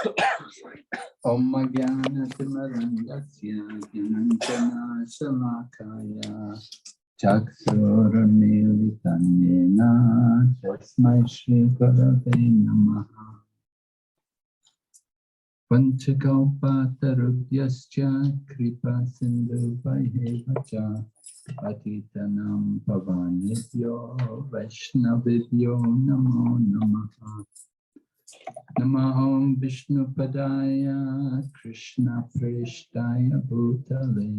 Om Jnana Timarandasya Jnananjana Shalakaya Chaksurunilitan Yena Tasmai Shri Gurave Namaha Panchakalpatarubhyascha Kripa Sindhu Vaihevaccha Patitanam Pavanebhyo Vaishnavibhyo Namo Namaha Namaham Vishnu Padaya Krishna Prishtaya Bhutale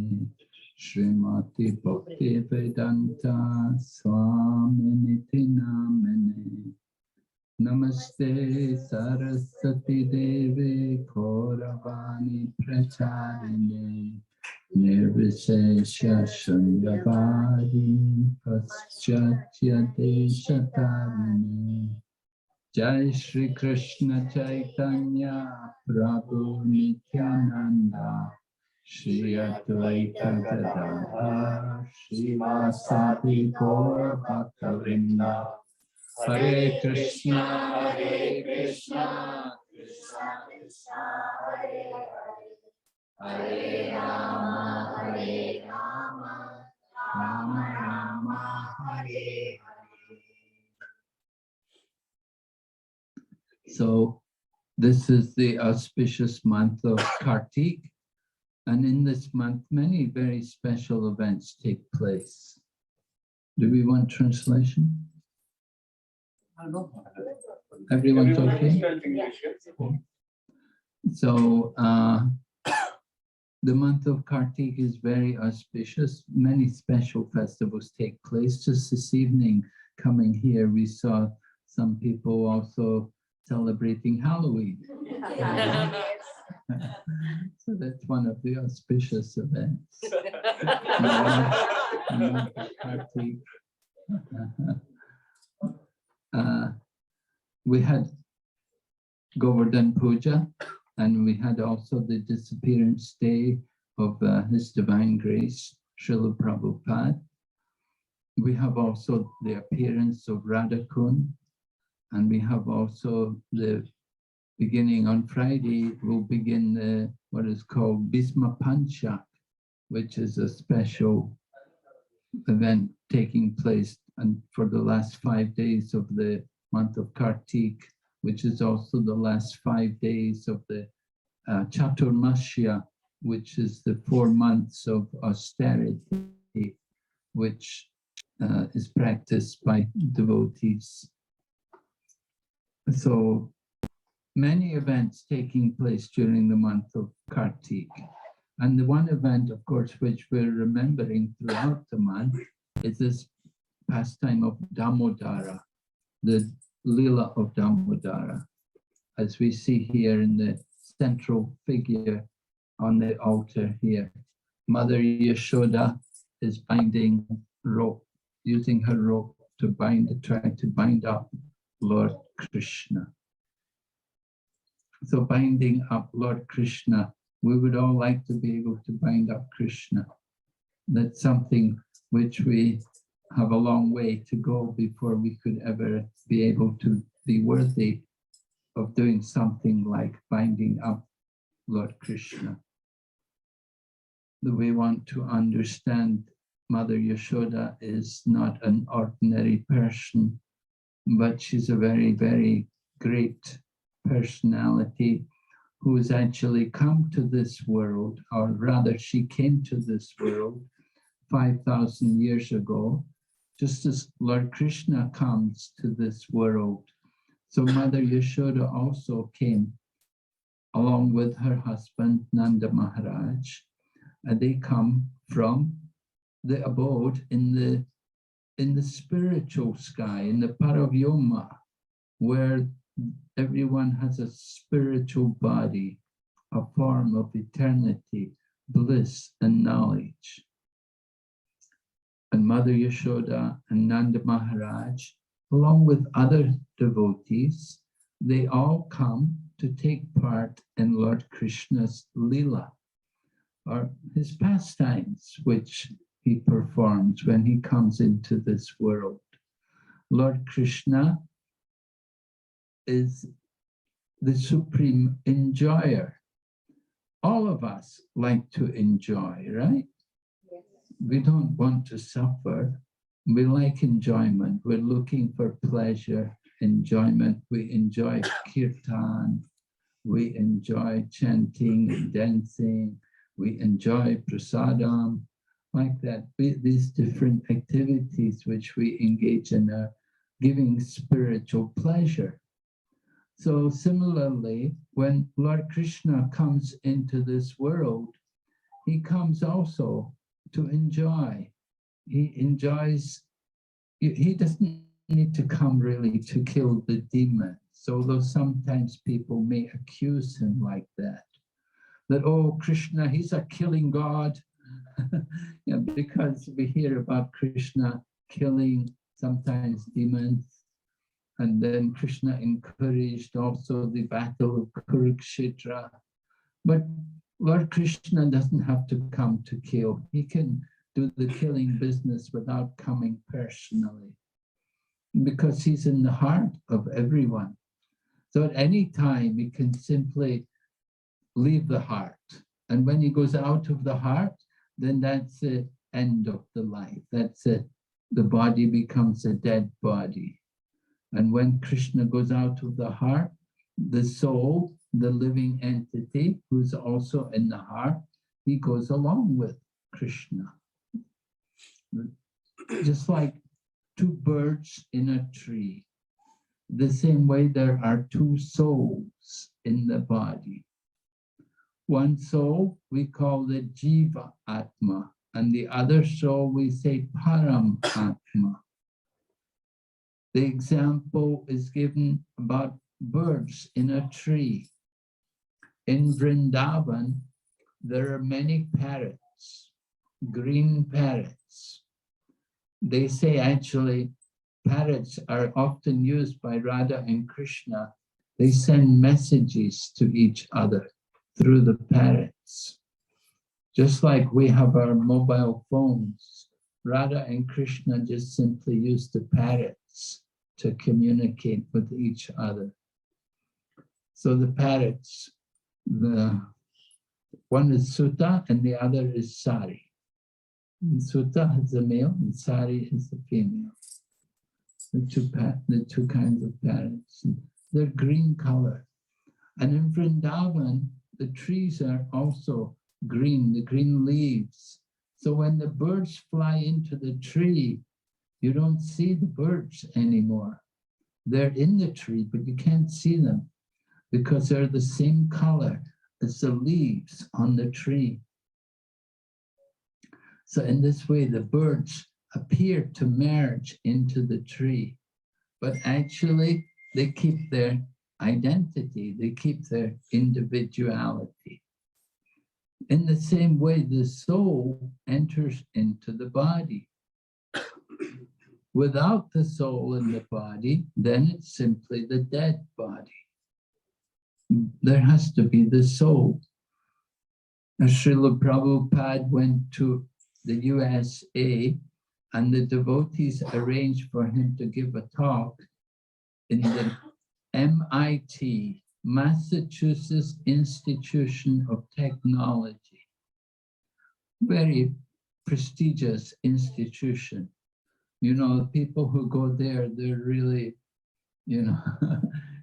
Srimati Bhakti Vedanta Swaminiti Namene Namaste Saraswati Devi Kauravani Pracharine Nirvishesha Shunyavadi Paschatya Deshatarine Jai Shri Krishna Chaitanya Prabhu Nityananda Shri Advaita Gadadhar Shri Vasadi Gaur Bhakta-vrinda Hare Krishna Krishna Krishna Hare Hare Hare Rama Rama Rama Hare Hare. So this is the auspicious month of Kartik, and in this month many very special events take place. Do we want translation? Everyone's okay? So the month of Kartik is very auspicious. Many special festivals take place. Just this evening coming here, we saw some people also celebrating Halloween. So that's one of the auspicious events. We had Govardhan Puja, and we had also the disappearance day of His Divine Grace, Srila Prabhupada. We have also the appearance of Radhakund, and we have also the beginning on Friday, we'll begin what is called Bhisma Panchak, which is a special event taking place and for the last 5 days of the month of Kartik, which is also the last 5 days of the Chaturmasya, which is the 4 months of austerity, which is practiced by devotees. So many events taking place during the month of Kartik. And the one event, of course, which we're remembering throughout the month is this pastime of Damodara, the Lila of Damodara, as we see here in the central figure on the altar here. Mother Yashoda is binding rope, using her rope to try to bind up Lord Krishna. So binding up Lord Krishna, we would all like to be able to bind up Krishna. That's something which we have a long way to go before we could ever be able to be worthy of doing something like binding up Lord Krishna. We want to understand Mother Yashoda is not an ordinary person, but she's a very, very great personality who has actually come to this world, or rather she came to this world 5,000 years ago, just as Lord Krishna comes to this world. So Mother Yashoda also came along with her husband Nanda Maharaj, and they come from the abode in the spiritual sky, in the Paravyoma, where everyone has a spiritual body, a form of eternity, bliss, and knowledge. And Mother Yashoda and Nanda Maharaj, along with other devotees, they all come to take part in Lord Krishna's Leela, or his pastimes, which he performs when he comes into this world. Lord Krishna is the supreme enjoyer. All of us like to enjoy, right? Yes. We don't want to suffer. We like enjoyment. We're looking for pleasure, enjoyment. We enjoy kirtan. We enjoy chanting and dancing. We enjoy prasadam, like that. These different activities which we engage in are giving spiritual pleasure. So similarly, when Lord Krishna comes into this world, he comes also to enjoy. He enjoys, he doesn't need to come really to kill the demons, although sometimes people may accuse him like that, oh, Krishna, he's a killing God. Yeah, because we hear about Krishna killing sometimes demons. And then Krishna encouraged also the battle of Kurukshetra. But Lord Krishna doesn't have to come to kill. He can do the killing business without coming personally, because he's in the heart of everyone. So at any time, he can simply leave the heart. And when he goes out of the heart, then that's the end of the life. That's it. The body becomes a dead body. And when Krishna goes out of the heart, the soul, the living entity, who's also in the heart, he goes along with Krishna. Just like two birds in a tree. The same way there are two souls in the body. One soul we call the Jiva Atma, and the other soul we say Param Atma. The example is given about birds in a tree. In Vrindavan, there are many parrots, green parrots. They say actually parrots are often used by Radha and Krishna. They send messages to each other through the parrots. Just like we have our mobile phones, Radha and Krishna just simply use the parrots to communicate with each other. So the parrots, one is Sutta and the other is Sari. And Sutta is the male and Sari is the female. The two kinds of parrots. They're green color. And in Vrindavan, the trees are also green, the green leaves. So when the birds fly into the tree, you don't see the birds anymore. They're in the tree, but you can't see them because they're the same color as the leaves on the tree. So in this way, the birds appear to merge into the tree, but actually they keep their identity, they keep their individuality. In the same way, the soul enters into the body. Without the soul in the body, then it's simply the dead body. There has to be the soul. As Srila Prabhupada went to the USA and the devotees arranged for him to give a talk in the MIT, Massachusetts Institution of Technology. Very prestigious institution. You know, people who go there, they're really, you know,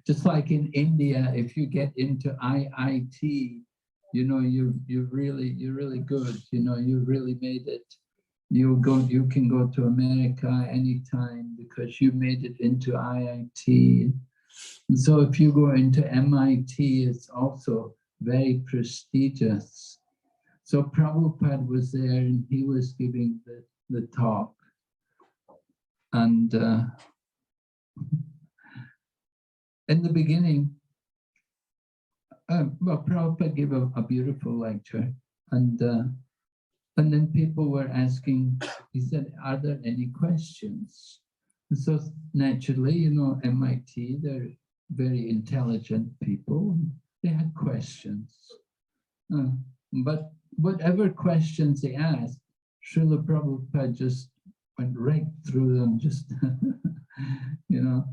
just like in India, if you get into IIT, you know, you're really good. You know, you really made it. You can go to America anytime because you made it into IIT. And so if you go into MIT, it's also very prestigious. So Prabhupada was there and he was giving the talk. And in the beginning, well, Prabhupada gave a beautiful lecture. And then people were asking, he said, are there any questions? And so naturally, you know, MIT, they're very intelligent people. They had questions. But whatever questions they asked, Srila Prabhupada just went right through them, just, you know,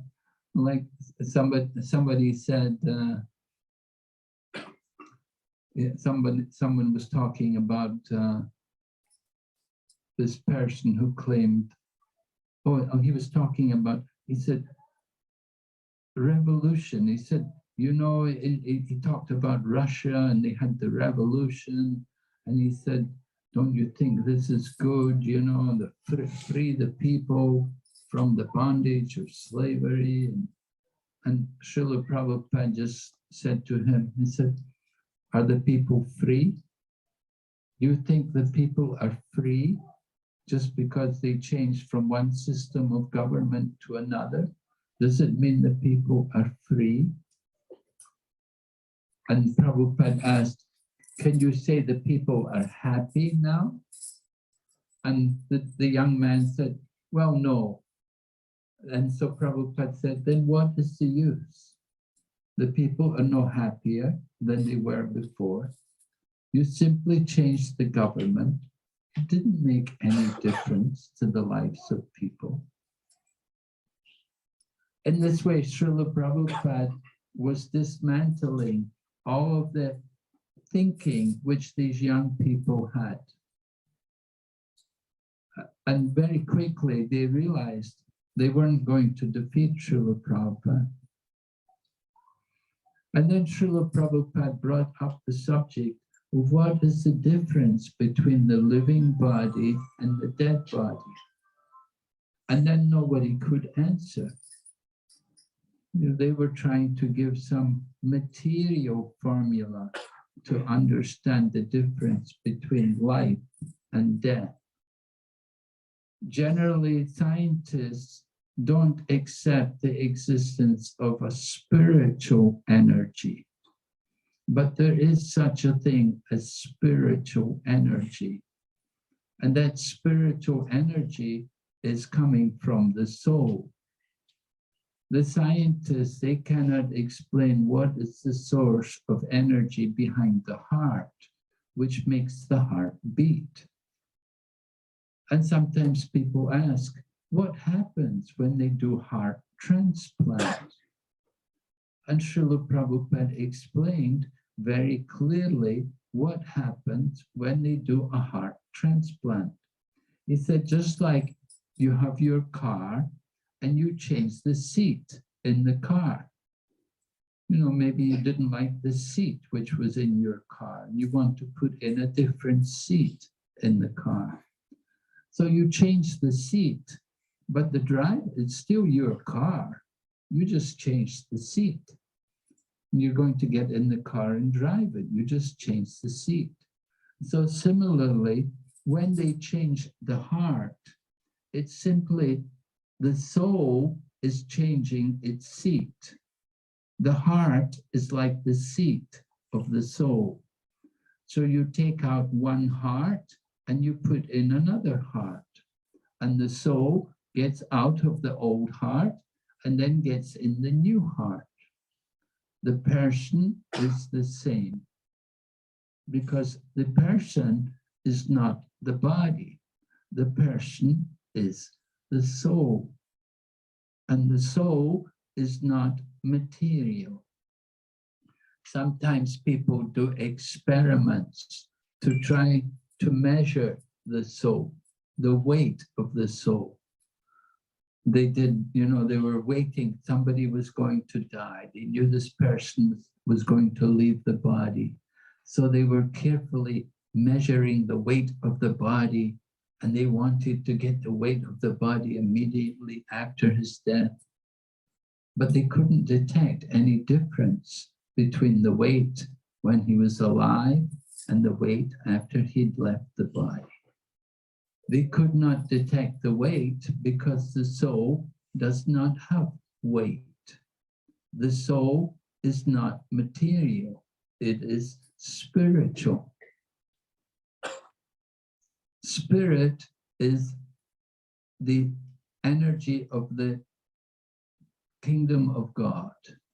like somebody said, someone was talking about this person who claimed, he was talking about, he said, revolution. He said, you know, he talked about Russia and they had the revolution. And he said, don't you think this is good, you know, free the people from the bondage of slavery? And Srila Prabhupada just said to him, he said, are the people free? You think the people are free just because they changed from one system of government to another? Does it mean the people are free? And Prabhupada asked, can you say the people are happy now? And the young man said, well, no. And so Prabhupada said, then what is the use? The people are no happier than they were before. You simply changed the government. It didn't make any difference to the lives of people. In this way, Srila Prabhupada was dismantling all of the thinking which these young people had. And very quickly, they realized they weren't going to defeat Srila Prabhupada. And then Srila Prabhupada brought up the subject of what is the difference between the living body and the dead body. And then nobody could answer. You know, they were trying to give some material formula to understand the difference between life and death. Generally, scientists don't accept the existence of a spiritual energy, but there is such a thing as spiritual energy. And that spiritual energy is coming from the soul. The scientists, they cannot explain what is the source of energy behind the heart, which makes the heart beat. And sometimes people ask, what happens when they do heart transplant? And Srila Prabhupada explained very clearly what happens when they do a heart transplant. He said, just like you have your car and you change the seat in the car. You know, maybe you didn't like the seat which was in your car and you want to put in a different seat in the car. So you change the seat, but the drive is still your car. You just changed the seat. You're going to get in the car and drive it. You just change the seat. So similarly, when they change the heart, it's simply the soul is changing its seat. The heart is like the seat of the soul. So you take out one heart and you put in another heart. And the soul gets out of the old heart and then gets in the new heart. The person is the same because the person is not the body. The person is the soul. And the soul is not material. Sometimes people do experiments to try to measure the soul, the weight of the soul. They did, you know, they were waiting, somebody was going to die. They knew this person was going to leave the body. So they were carefully measuring the weight of the body, and they wanted to get the weight of the body immediately after his death. But they couldn't detect any difference between the weight when he was alive and the weight after he'd left the body. They could not detect the weight because the soul does not have weight. The soul is not material, it is spiritual. Spirit is the energy of the kingdom of God.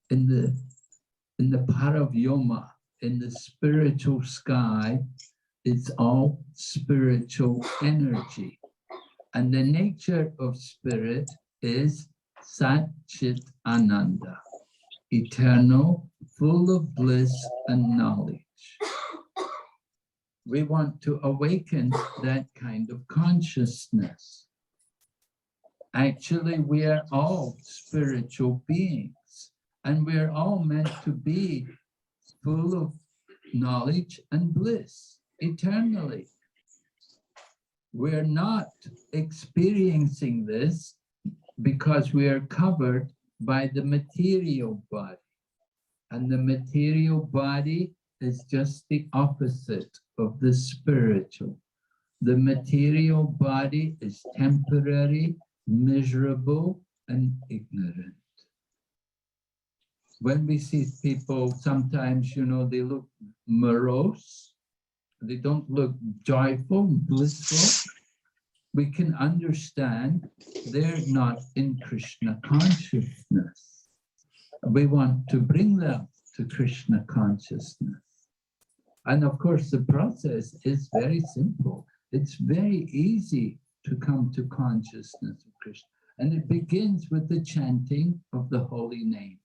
In the Paravyoma, in the spiritual sky, it's all spiritual energy. And the nature of spirit is Sat Chit Ananda, eternal, full of bliss and knowledge. We want to awaken that kind of consciousness. Actually, we are all spiritual beings, and we're all meant to be full of knowledge and bliss eternally. We're not experiencing this because we are covered by the material body. And the material body is just the opposite of the spiritual. The material body is temporary, miserable, and ignorant. When we see people, sometimes, you know, they look morose, they don't look joyful, blissful, we can understand they're not in Krishna consciousness. We want to bring them to Krishna consciousness. And of course, the process is very simple. It's very easy to come to consciousness of Krishna. And it begins with the chanting of the holy name.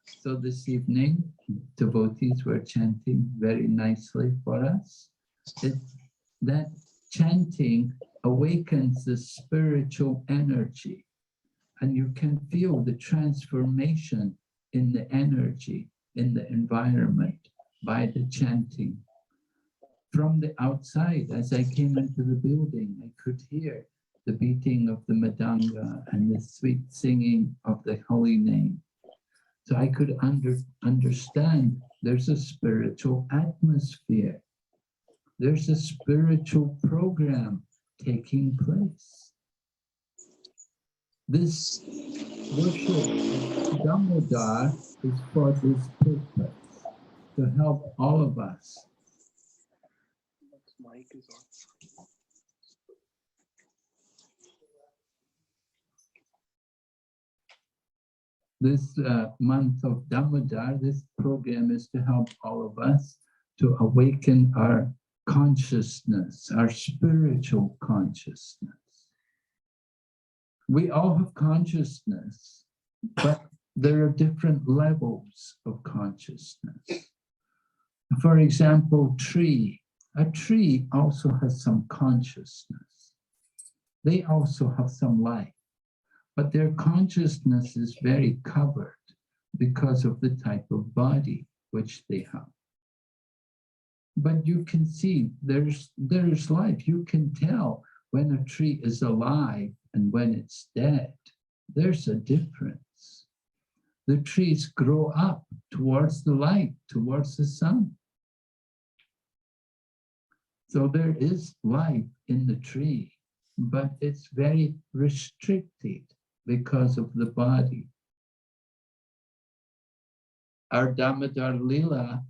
So this evening, devotees were chanting very nicely for us. That chanting awakens the spiritual energy, and you can feel the transformation in the energy, in the environment by the chanting. From the outside, as I came into the building, I could hear the beating of the mridanga and the sweet singing of the holy name. So I could understand there's a spiritual atmosphere. There's a spiritual program taking place. This worship of Damodar is for this purpose, to help all of us. Mic is on. This month of Damodar, this program is to help all of us to awaken our consciousness, our spiritual consciousness. We all have consciousness, but there are different levels of consciousness. For example, a tree also has some consciousness. They also have some life, but their consciousness is very covered because of the type of body which they have. But you can see there's life. You can tell when a tree is alive and when it's dead. There's a difference. The trees grow up towards the light, towards the sun. So there is life in the tree, but it's very restricted because of the body. Our Damodar Leela,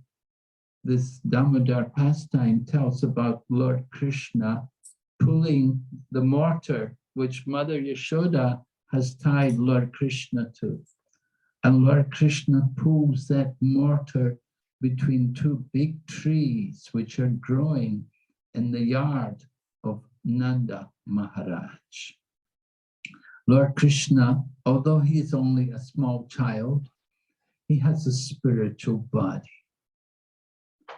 this Damodar pastime, tells about Lord Krishna pulling the mortar which Mother Yashoda has tied Lord Krishna to. And Lord Krishna pulls that mortar between two big trees which are growing in the yard of Nanda Maharaj. Lord Krishna, although he is only a small child, he has a spiritual body.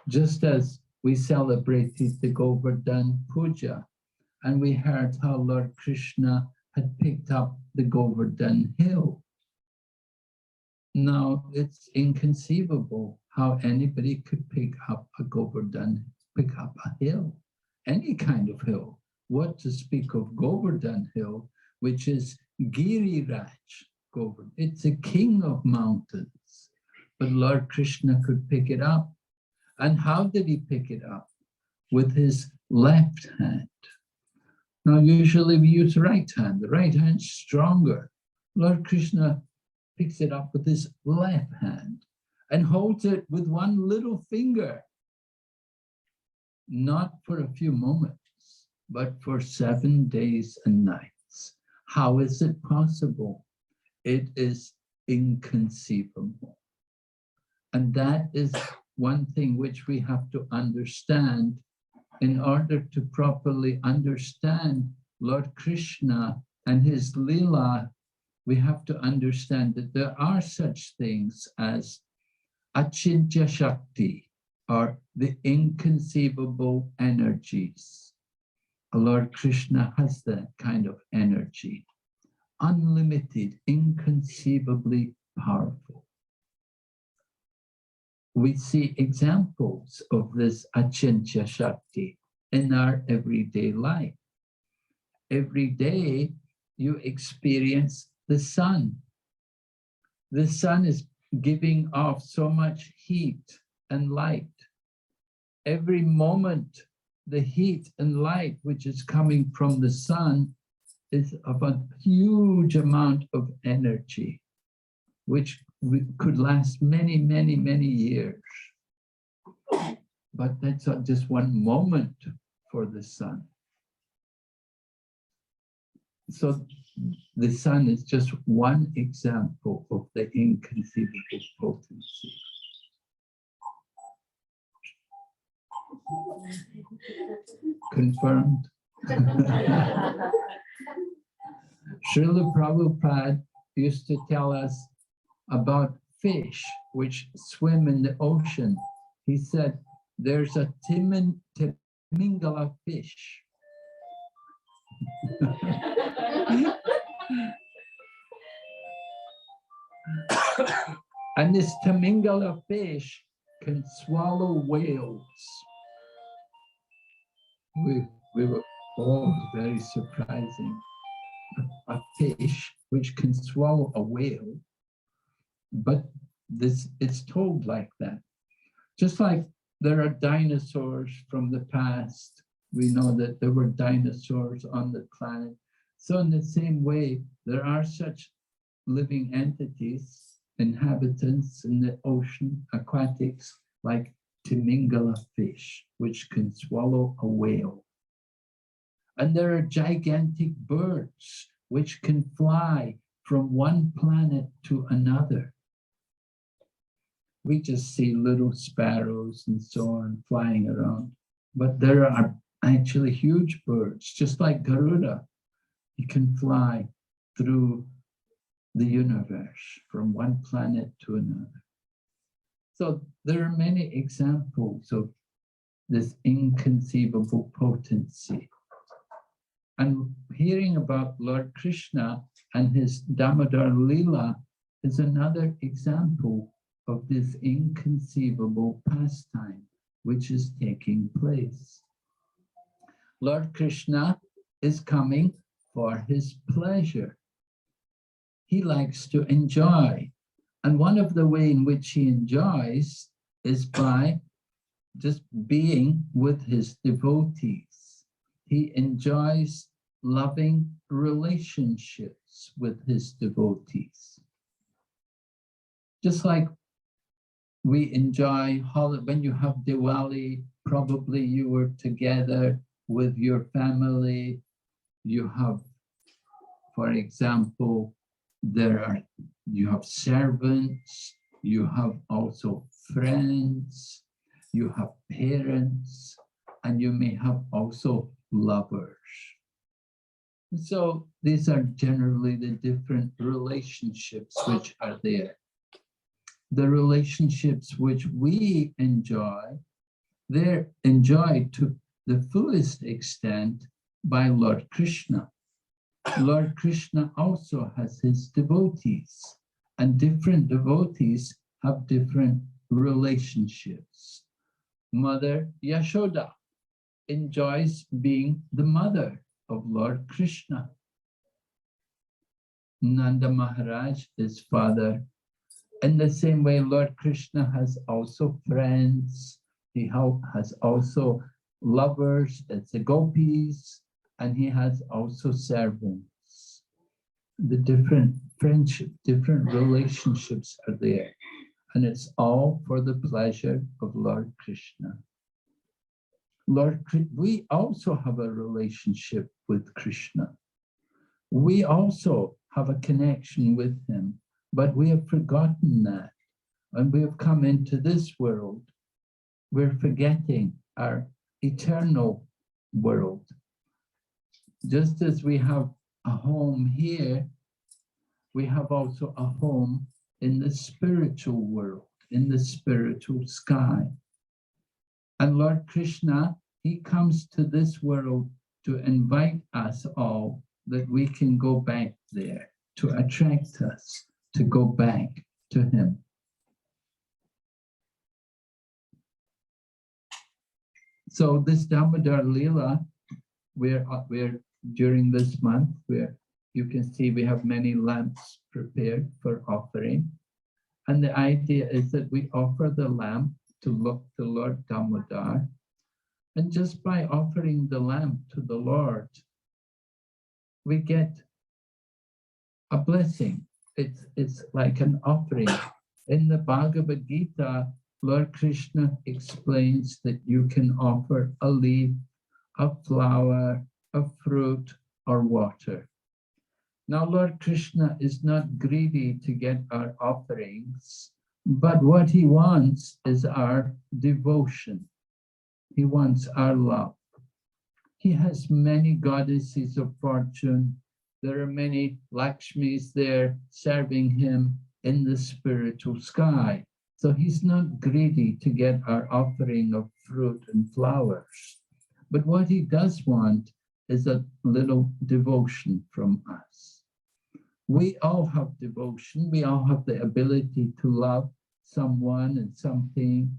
Just as we celebrated the Govardhan Puja, and we heard how Lord Krishna had picked up the Govardhan hill. Now, it's inconceivable how anybody could pick up a hill, any kind of hill. What to speak of Govardhan hill, which is Giriraj Govardhan. It's a king of mountains, but Lord Krishna could pick it up. And how did he pick it up? With his left hand. Now, usually we use right hand. The right hand's stronger. Lord Krishna picks it up with his left hand and holds it with one little finger. Not for a few moments, but for 7 days and nights. How is it possible? It is inconceivable. And that is one thing which we have to understand. In order to properly understand Lord Krishna and his Leela, we have to understand that there are such things as Achintya Shakti, or the inconceivable energies. Lord Krishna has that kind of energy, unlimited, inconceivably powerful. We see examples of this Achintya Shakti in our everyday life. Every day you experience the sun. The sun is giving off so much heat and light. Every moment, the heat and light which is coming from the sun is of a huge amount of energy, which could last many, many, many years. But that's not just one moment for the sun. So the sun is just one example of the inconceivable potency. Confirmed? Srila Prabhupada used to tell us about fish which swim in the ocean. He said, there's a Timingala fish. And this Timingala fish can swallow whales. We were all very surprising. A fish which can swallow a whale, but it's told like that. Just like there are dinosaurs from the past, we know that there were dinosaurs on the planet. So in the same way, there are such living entities, inhabitants in the ocean, aquatics, like Timingala fish, which can swallow a whale. And there are gigantic birds which can fly from one planet to another. We just see little sparrows and so on flying around. But there are actually huge birds, just like Garuda. He can fly through the universe from one planet to another. So there are many examples of this inconceivable potency. And hearing about Lord Krishna and his Damodar Leela is another example of this inconceivable pastime which is taking place. Lord Krishna is coming for his pleasure. He likes to enjoy. And one of the ways in which he enjoys is by just being with his devotees. He enjoys loving relationships with his devotees. Just like we enjoy when you have Diwali, probably you were together with your family. You have, for example, you have servants, you have also friends, you have parents, and you may have also lovers. So these are generally the different relationships which are there. The relationships which we enjoy, they're enjoyed to the fullest extent by Lord Krishna. Lord Krishna also has his devotees, and different devotees have different relationships. Mother Yashoda enjoys being the mother of Lord Krishna. Nanda Maharaj is father. In the same way, Lord Krishna has also friends. He has also lovers, it's the gopis, and he has also servants. The different friendship, different relationships are there. And it's all for the pleasure of Lord Krishna. We also have a relationship with Krishna. We also have a connection with him, but we have forgotten that. And we have come into this world. We're forgetting our eternal world. Just as we have a home here, we have also a home in the spiritual world, in the spiritual sky. And Lord Krishna, he comes to this world to invite us all that we can go back there, to attract us to go back to him. So this Damodar Leela, we're during this month, where you can see we have many lamps prepared for offering. And the idea is that we offer the lamp to look to Lord Damodar. And just by offering the lamp to the Lord, we get a blessing. It's like an offering. In the Bhagavad Gita, Lord Krishna explains that you can offer a leaf, a flower, a fruit, or water. Now, Lord Krishna is not greedy to get our offerings, but what he wants is our devotion. He wants our love. He has many goddesses of fortune. There are many Lakshmis there serving him in the spiritual sky. So he's not greedy to get our offering of fruit and flowers. But what he does want is a little devotion from us. We all have devotion. We all have the ability to love someone and something.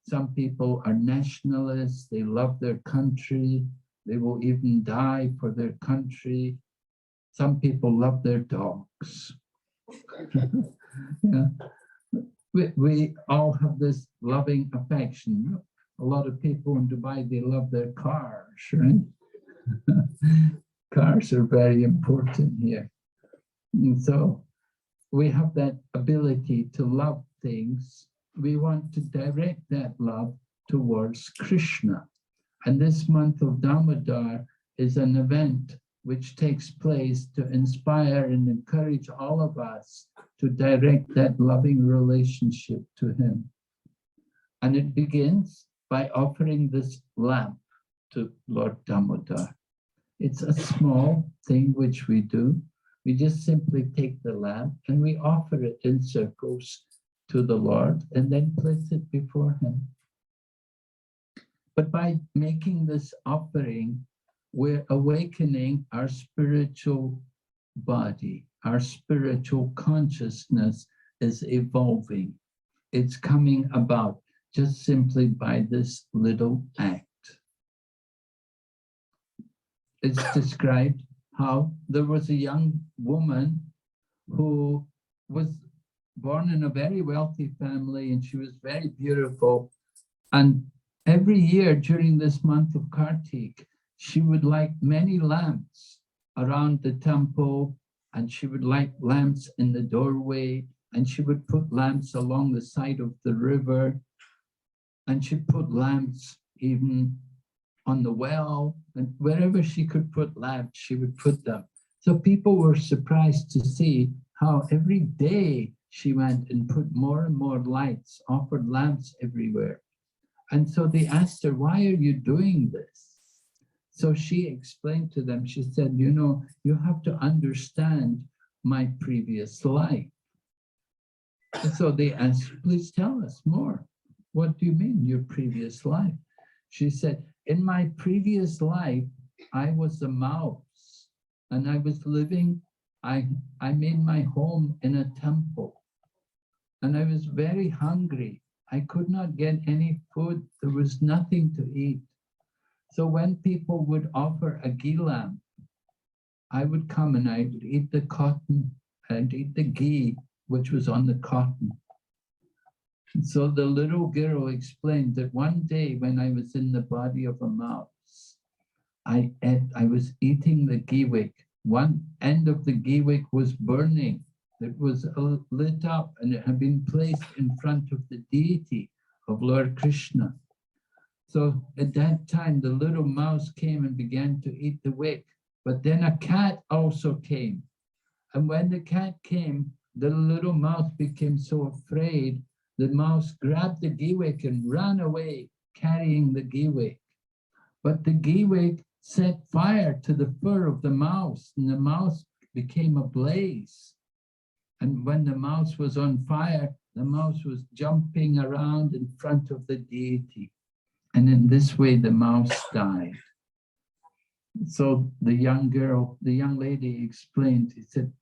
Some people are nationalists. They love their country. They will even die for their country. Some people love their dogs. Yeah. We all have this loving affection. A lot of people in Dubai, they love their cars, right? Cars are very important here. And so we have that ability to love things. We want to direct that love towards Krishna. And this month of Damodar is an event which takes place to inspire and encourage all of us to direct that loving relationship to him. And it begins by offering this lamp to Lord Damodar. It's a small thing which we do. We just simply take the lamp and we offer it in circles to the Lord and then place it before him. But by making this offering, we're awakening our spiritual body. Our spiritual consciousness is evolving. It's coming about just simply by this little act. It's described how there was a young woman who was born in a very wealthy family, and she was very beautiful. And every year during this month of Kartik, she would light many lamps around the temple, and she would light lamps in the doorway, and she would put lamps along the side of the river, and she put lamps even on the well, and wherever she could put lamps, she would put them. So people were surprised to see how every day she went and put more and more lights, offered lamps everywhere. And so they asked her, why are you doing this? So she explained to them, she said, you know, you have to understand my previous life. And so they asked, please tell us more. What do you mean, your previous life? She said, in my previous life, I was a mouse and I was living, I made my home in a temple and I was very hungry. I could not get any food. There was nothing to eat. So when people would offer a ghee lamp, I would come and I would eat the cotton, I'd eat the ghee, which was on the cotton. And so the little girl explained that one day when I was in the body of a mouse, I was eating the ghee wick. One end of the ghee wick was burning. It was lit up and it had been placed in front of the deity of Lord Krishna. So at that time, the little mouse came and began to eat the wick. But then a cat also came. And when the cat came, the little mouse became so afraid, the mouse grabbed the ghee wick and ran away, carrying the ghee wick. But the ghee wick set fire to the fur of the mouse, and the mouse became ablaze. And when the mouse was on fire, the mouse was jumping around in front of the deity. And in this way, the mouse died. So the young lady explained, he said,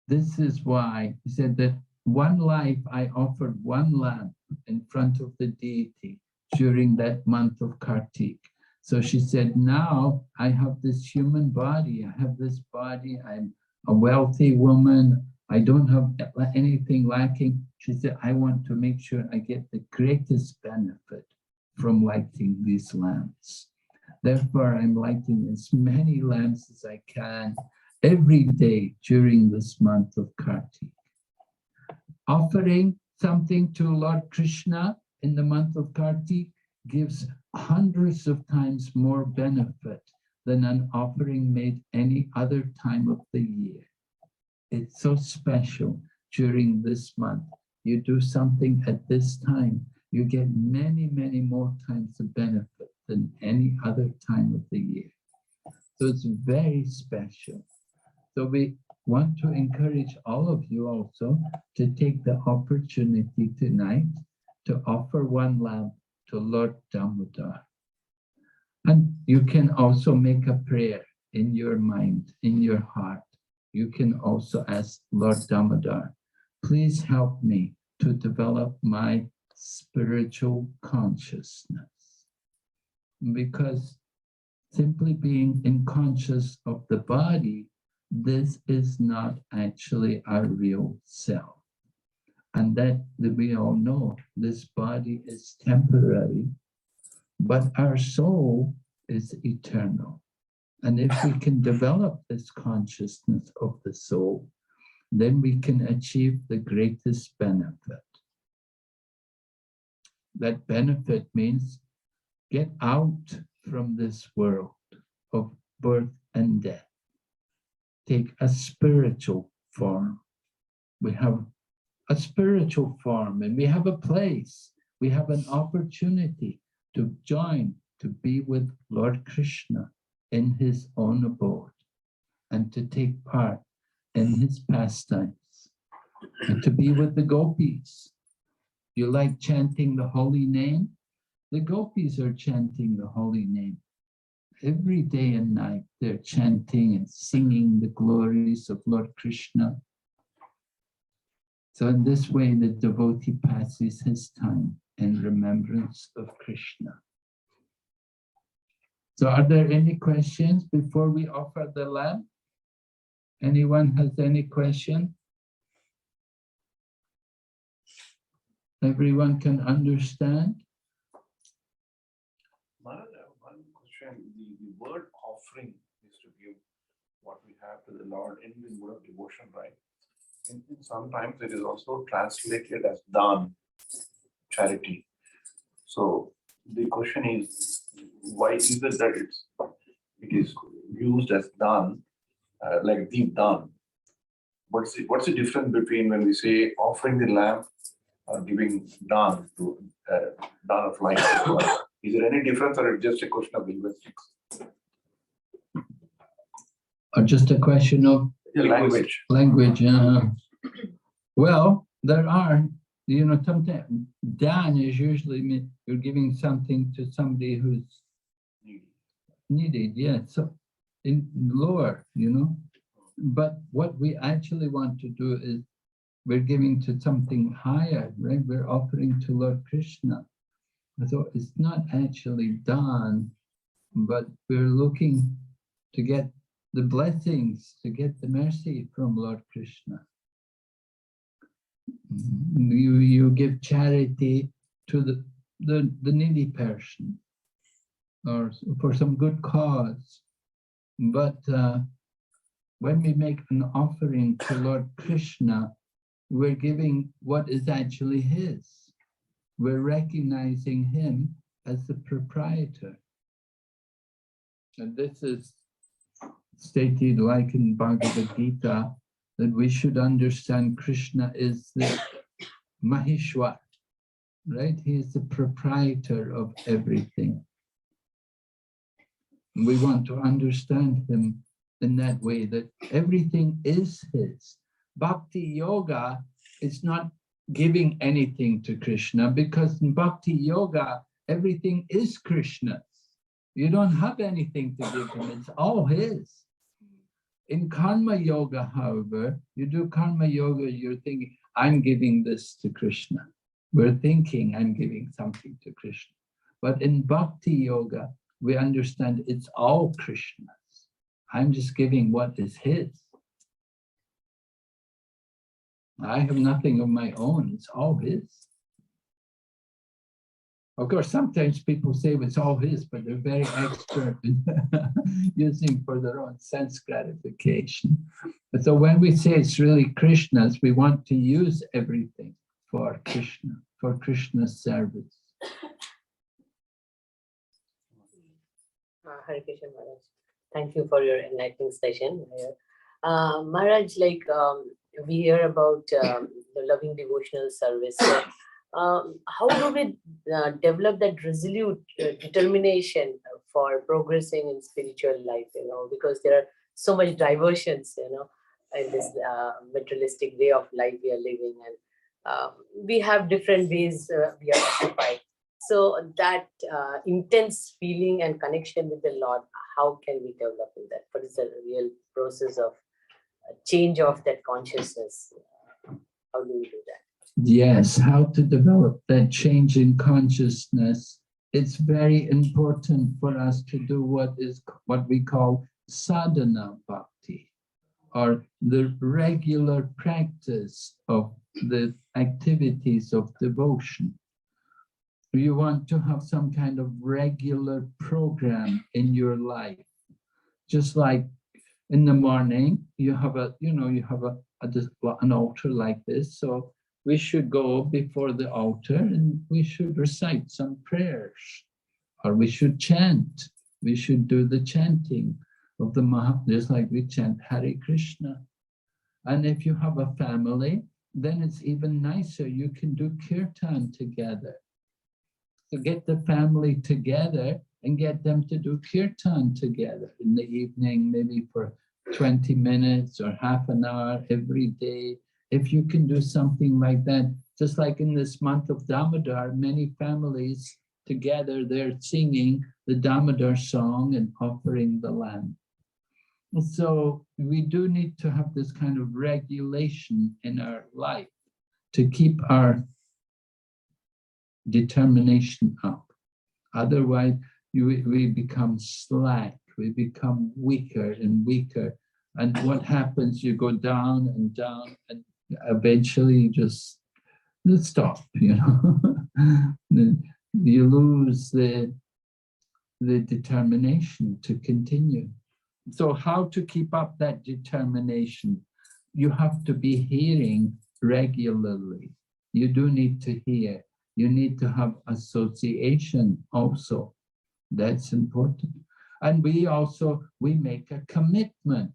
this is why, he said that one life I offered one lamp in front of the deity during that month of Kartik. So she said, now I have this human body, I have this body, I'm a wealthy woman, I don't have anything lacking. She said, I want to make sure I get the greatest benefit from lighting these lamps. Therefore, I'm lighting as many lamps as I can every day during this month of Kartik. Offering something to Lord Krishna in the month of Kartik gives hundreds of times more benefit than an offering made any other time of the year. It's so special during this month. You do something at this time, you get many, many more times the benefit than any other time of the year. So it's very special. So we want to encourage all of you also to take the opportunity tonight to offer one lamp to Lord Damodar. And you can also make a prayer in your mind, in your heart. You can also ask Lord Damodar, please help me to develop my spiritual consciousness. Because simply being unconscious of the body, this is not actually our real self. And that we all know, this body is temporary, but our soul is eternal. And if we can develop this consciousness of the soul, then we can achieve the greatest benefit. That benefit means get out from this world of birth and death. Take a spiritual form. We have a spiritual form and we have a place. We have an opportunity to join, to be with Lord Krishna in his own abode and to take part in his pastimes and to be with the gopis. You like chanting the holy name? The gopis are chanting the holy name. Every day and night, they're chanting and singing the glories of Lord Krishna. So in this way, the devotee passes his time in remembrance of Krishna. So are there any questions before we offer the lamp? Anyone has any question? Everyone can understand? One question, the word offering is to give what we have to the Lord in the mood of devotion, right? And sometimes it is also translated as dan, charity. So the question is, why is it that it is used as dan, like deep dan? What's the difference between when we say offering the lamp or giving dan to dan of light? Is there any difference, or it's just a question of linguistics? Or just a question of language? Language. Well, there are, sometimes dan is usually you're giving something to somebody who's needed, yeah. So in lower, But what we actually want to do is we're giving to something higher, right? We're offering to Lord Krishna. So it's not actually done, but we're looking to get the blessings, to get the mercy from Lord Krishna. You give charity to the needy person or for some good cause. But when we make an offering to Lord Krishna, we're giving what is actually his. We're recognizing him as the proprietor. And this is stated like in Bhagavad Gita, that we should understand Krishna is the Maheshwar, right? He is the proprietor of everything. And we want to understand him in that way, that everything is his. Bhakti yoga is not giving anything to Krishna, because in Bhakti yoga, Everything is Krishna's. You don't have anything to give him, it's all his. In karma yoga, however, you do karma yoga, you're thinking, I'm giving this to Krishna. We're thinking I'm giving something to Krishna. But in bhakti yoga, we understand it's all Krishna's. I'm just giving what is his. I have nothing of my own, it's all his. Of course, sometimes people say it's all his, but they're very expert in using for their own sense gratification. But so when we say it's really Krishna's, we want to use everything for Krishna, for Krishna's service. Hare Krishna Maharaj. Thank you for your enlightening session. Maharaj, we hear about the loving devotional service. So, how do we develop that resolute determination for progressing in spiritual life, because there are so much diversions, in this materialistic way of life we are living, and we have different ways we are occupied. So that intense feeling and connection with the Lord, how can we develop in that? What is the real process of change of that consciousness? How do we do that? Yes, how to develop that change in consciousness. It's very important for us to do what we call sadhana bhakti, or the regular practice of the activities of devotion. You want to have some kind of regular program in your life. Just like in the morning, you have an altar like this. So we should go before the altar and we should recite some prayers, or we should chant. We should do the chanting of the Mahaprabhu, just like we chant Hare Krishna. And if you have a family, then it's even nicer. You can do kirtan together. So get the family together and get them to do kirtan together in the evening, maybe for 20 minutes or half an hour every day. If you can do something like that, just like in this month of Damodar, many families together, they're singing the Damodar song and offering the lamb. So we do need to have this kind of regulation in our life to keep our determination up. Otherwise, we become slack, we become weaker and weaker. And what happens, you go down and down, and eventually you just stop, You lose the determination to continue. So how to keep up that determination? You have to be hearing regularly. You do need to hear. You need to have association also. That's important. And we make a commitment.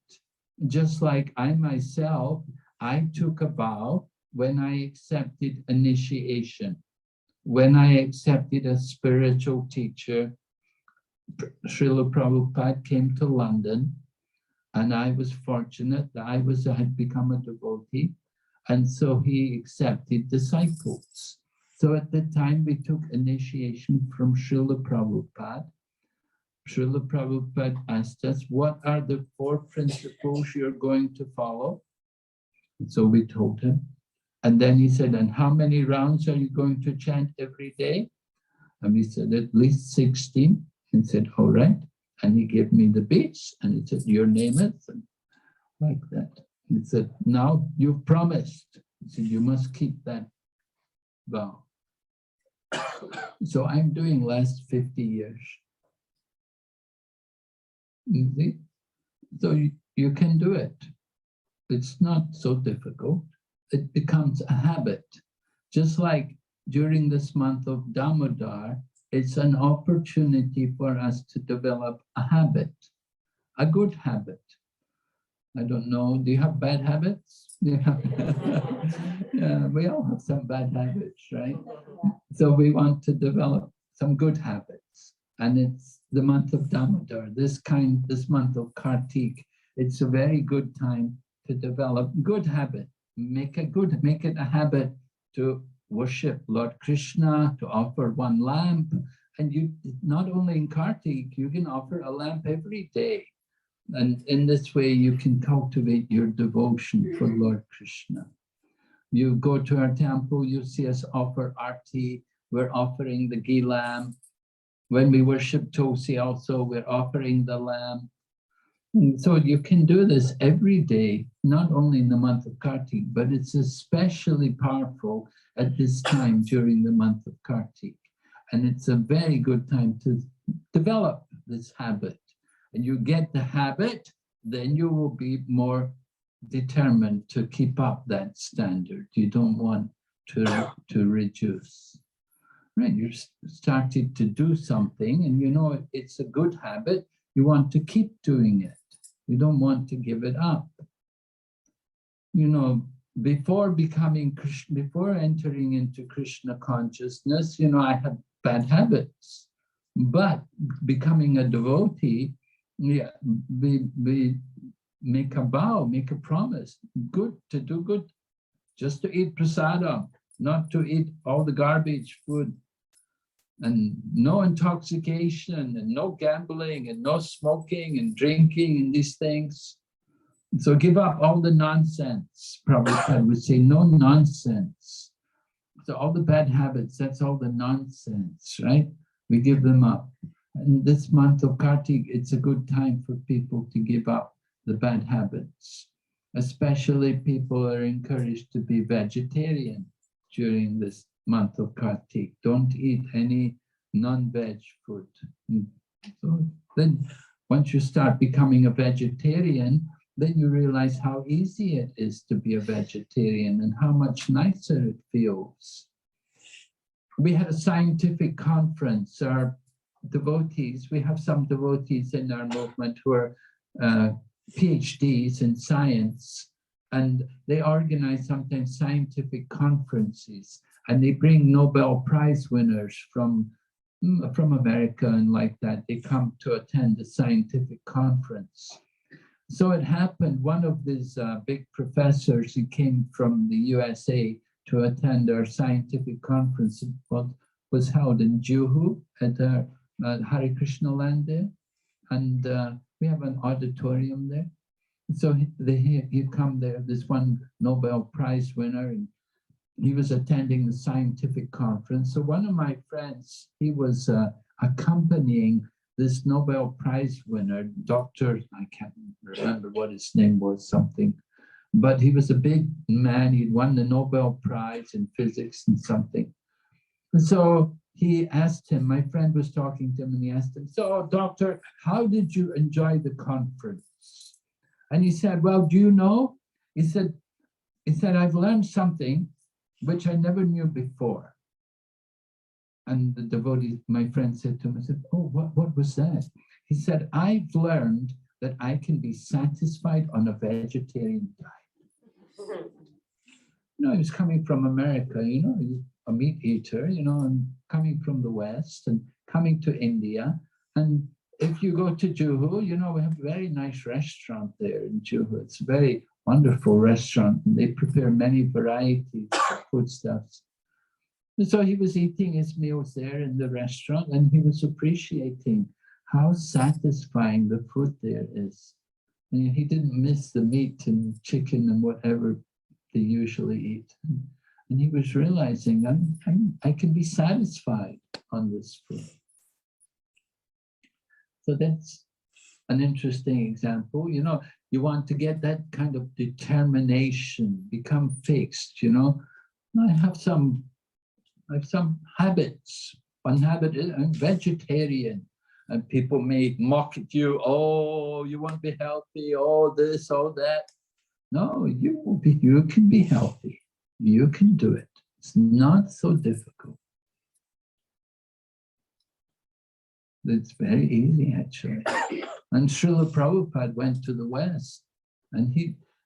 Just like I myself, I took a vow when I accepted initiation. When I accepted a spiritual teacher, Srila Prabhupada came to London, and I was fortunate that I had become a devotee, and so he accepted disciples. So at the time we took initiation from Srila Prabhupada. Srila Prabhupada asked us, what are the 4 principles you're going to follow? And so we told him. And then he said, and how many rounds are you going to chant every day? And we said, at least 16. And he said, all right. And he gave me the beats, and he said, your name is, and like that. And he said, now you've promised. He said, you must keep that vow. So I'm doing last 50 years. You see? So you can do it. It's not so difficult. It becomes a habit. Just like during this month of Damodar, it's an opportunity for us to develop a habit, a good habit. I don't know, do you have bad habits? Yeah, we all have some bad habits, right? So we want to develop some good habits. And it's the month of Damodar, this month of Kartik. It's a very good time to develop good habit. Make it a habit to worship Lord Krishna, to offer one lamp, And you, not only in Kartik, you can offer a lamp every day. And in this way, you can cultivate your devotion for Lord Krishna. You go to our temple, you see us offer arti, we're offering the ghee lamp. When we worship Tulsi also, we're offering the lamp. So you can do this every day, not only in the month of Kartik, but it's especially powerful at this time during the month of Kartik. And it's a very good time to develop this habit. And you get the habit, then you will be more determined to keep up that standard. You don't want to reduce. Right, you started to do something and you know it's a good habit, you want to keep doing it. You don't want to give it up. You know, before becoming Krishna, before entering into Krishna consciousness, you know, I had bad habits. But becoming a devotee, yeah, we make a vow, make a promise, good, to do good, just to eat prasadam, not to eat all the garbage food, and no intoxication, and no gambling, and no smoking and drinking and these things. So give up all the nonsense. Prabhupada would say, no nonsense. So all the bad habits, that's all the nonsense, right? We give them up. And this month of Kartik, it's a good time for people to give up the bad habits. Especially people are encouraged to be vegetarian during this month of Kartik. Don't eat any non-veg food. So then once you start becoming a vegetarian, then you realize how easy it is to be a vegetarian and how much nicer it feels. We had a scientific conference. Our devotees, we have some devotees in our movement who are PhDs in science, and they organize sometimes scientific conferences, and they bring Nobel Prize winners from America and like that. They come to attend the scientific conference. So it happened, one of these big professors, he came from the USA to attend our scientific conference. It was held in Juhu at Hare Krishna land there. And we have an auditorium there. So he come there, this one Nobel Prize winner, and he was attending the scientific conference. So one of my friends, he was accompanying this Nobel Prize winner, Dr. I can't remember what his name was, something, but he was a big man. He'd won the Nobel Prize in physics and something. And so he asked him, my friend was talking to him, and he asked him, so doctor, how did you enjoy the conference? And he said, well, do you know? He said, I've learned something which I never knew before. And the devotee, my friend, said to him, I said, oh, what was that? He said, I've learned that I can be satisfied on a vegetarian diet. You know, he was coming from America, you know, he's a meat eater, you know, and coming from the West and coming to India. And if you go to Juhu, you know, we have a very nice restaurant there in Juhu. It's a very wonderful restaurant. And they prepare many varieties of foodstuffs. And so he was eating his meals there in the restaurant, and he was appreciating how satisfying the food there is. And he didn't miss the meat and chicken and whatever they usually eat. And he was realizing, I can be satisfied on this food. So that's an interesting example. You know, you want to get that kind of determination, become fixed, you know. I have some habits. One habit is I'm vegetarian, and people may mock at you. Oh, you want to be healthy? Oh, this, oh, that. No, you can be healthy. You can do it. It's not so difficult. It's very easy, actually. And Srila Prabhupada went to the West, and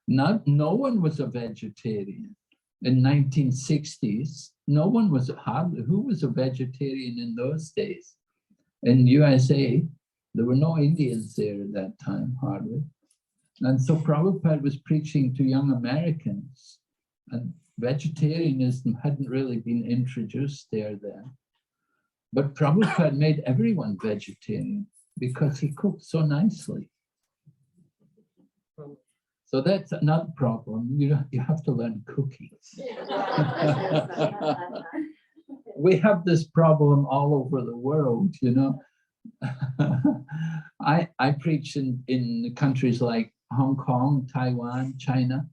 no one was a vegetarian. In 1960s, no one was who was a vegetarian in those days? In USA, there were no Indians there at that time, hardly. And so Prabhupada was preaching to young Americans, and vegetarianism hadn't really been introduced there then. But Prabhupada made everyone vegetarian because he cooked so nicely. So that's another problem. You have to learn cooking. We have this problem all over the world, you know. I preach in countries like Hong Kong, Taiwan, China.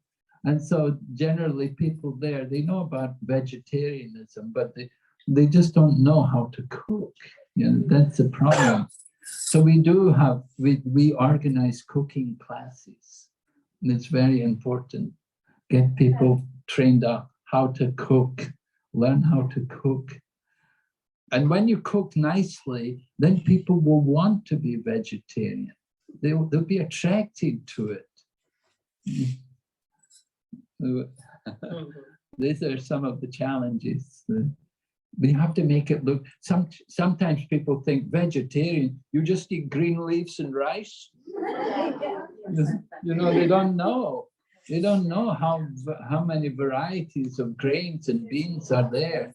And so generally people there, they know about vegetarianism, but they just don't know how to cook. You know, that's the problem. So we organize cooking classes. And it's very important. Get people trained up how to cook, learn how to cook. And when you cook nicely, then people will want to be vegetarian. They'll be attracted to it. These are some of the challenges. We have to make it look, sometimes people think vegetarian, you just eat green leaves and rice. You know, they don't know. They don't know how many varieties of grains and beans are there.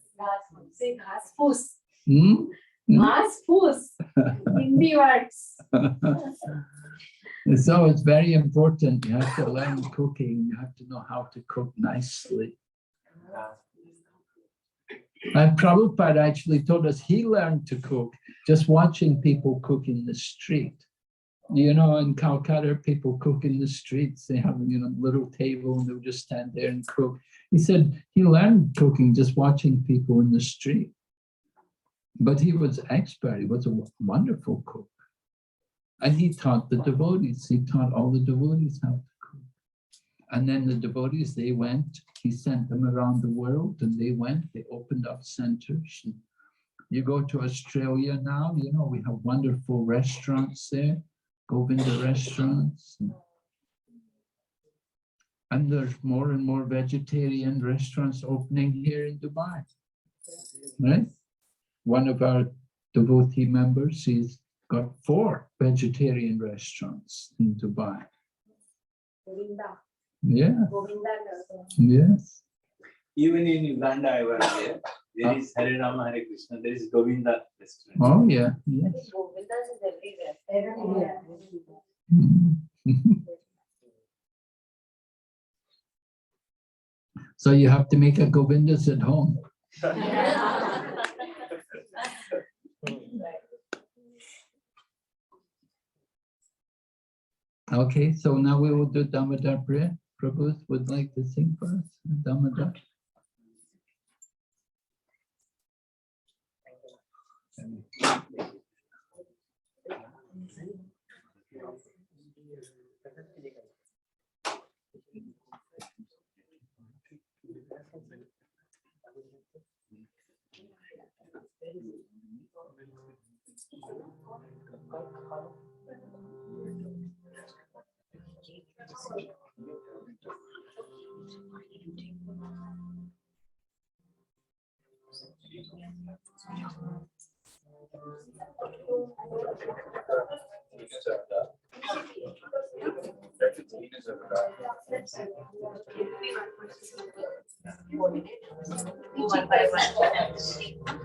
Hmm? Hindi words. So it's very important. You have to learn cooking. You have to know how to cook nicely. And Prabhupada actually told us he learned to cook just watching people cook in the street. You know, in Calcutta, people cook in the streets. They have, you know, little table and they'll just stand there and cook. He said he learned cooking just watching people in the street. But he was expert. He was a wonderful cook. And he taught the devotees. He taught all the devotees how to cook. And then the devotees, they went, he sent them around the world and they went, they opened up centers. And you go to Australia now, you know, we have wonderful restaurants there, Govinda restaurants. And there's more and more vegetarian restaurants opening here in Dubai, right? One of our devotee members, he's got 4 vegetarian restaurants in Dubai. Yeah. Yes. Even in Uganda, I was there. There is Hare Rama, Hare Krishna. There is Govinda restaurant. Oh yeah. Yes. So you have to make a Govindas at home. Okay, so now we will do Damodar prayer. Prabhu would like to sing for us, Damodar. One by one.